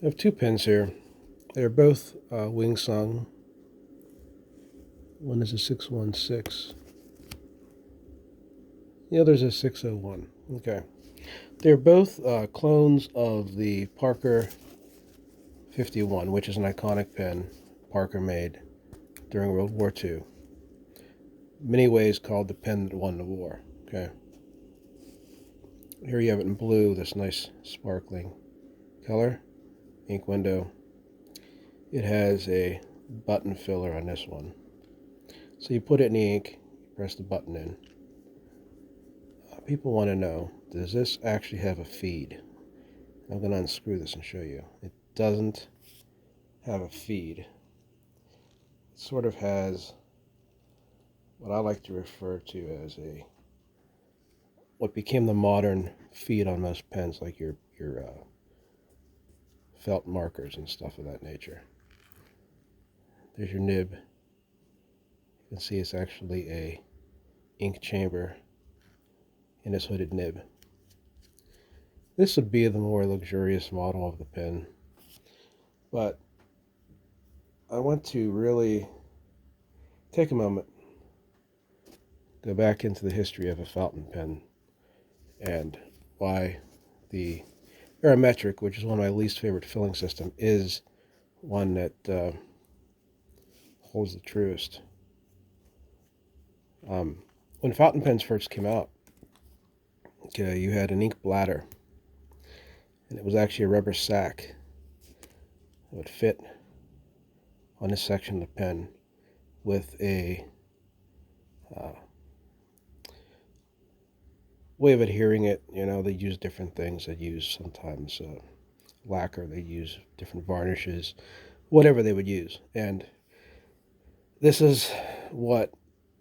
I have two pens here. They're both Wing Sung. One is a 616. The other is a 601. Okay. They're both clones of the Parker 51, which is an iconic pen Parker made during World War II. Many ways called the pen that won the war. Okay. Here you have it in blue, this nice sparkling color, ink window. It has a button filler on this one. So you put it in the ink, press the button in. People want to know, does this actually have a feed? I'm going to unscrew this and show you. It doesn't have a feed. It sort of has what I like to refer to as what became the modern feed on most pens, like your felt markers and stuff of that nature. There's your nib. You can see it's actually a ink chamber in this hooded nib. This would be the more luxurious model of the pen, but I want to really take a moment, go back into the history of a fountain pen and why the Aerometric, which is one of my least favorite filling system, is one that holds the truest. When fountain pens first came out, okay, you had an ink bladder, and it was actually a rubber sack that would fit on this section of the pen with a way of adhering it. They use different things. They use sometimes lacquer. They use different varnishes, whatever they would use. And this is what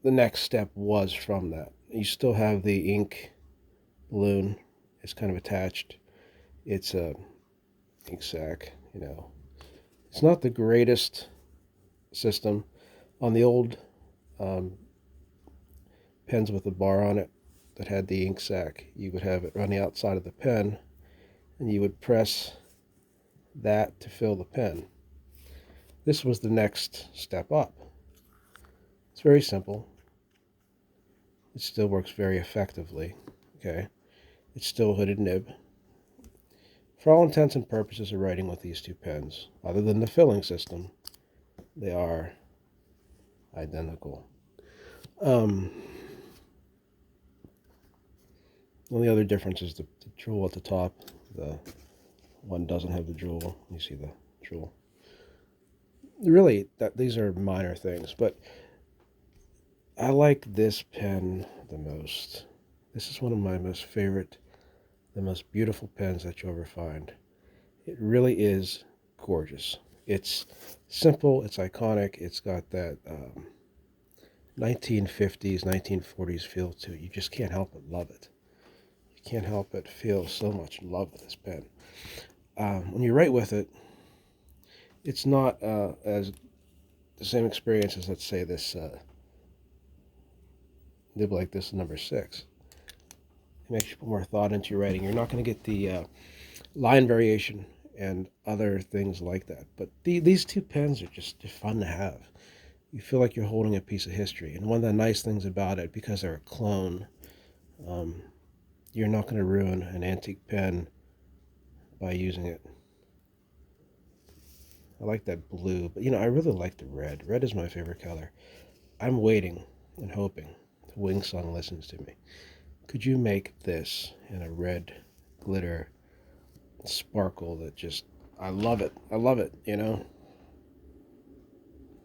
the next step was from that. You still have the ink balloon. It's kind of attached. It's a ink sac. It's not the greatest system. On the old pens with a bar on it that had the ink sac, you would have it on the outside of the pen, and you would press that to fill the pen. This was the next step up. It's very simple. It still works very effectively. Okay, it's still a hooded nib. For all intents and purposes of writing with these two pens, other than the filling system, they are identical. The only other difference is the jewel at the top. The one doesn't have the jewel. You see the jewel. Really, these are minor things, but I like this pen the most. This is one of my most favorite, the most beautiful pens that you'll ever find. It really is gorgeous. It's simple. It's iconic. It's got that 1950s, 1940s feel to it. You just can't help but love it. You can't help but feel so much love with this pen. When you write with it, it's not as the same experience as, let's say, this nib like this, number 6. It makes you put more thought into your writing. You're not going to get the line variation and other things like that. But these two pens are just fun to have. You feel like you're holding a piece of history. And one of the nice things about it, because they're a clone, you're not going to ruin an antique pen by using it. I like that blue, but I really like the red. Red is my favorite color. I'm waiting and hoping the Wing Sung listens to me. Could you make this in a red glitter sparkle that just, I love it. I love it.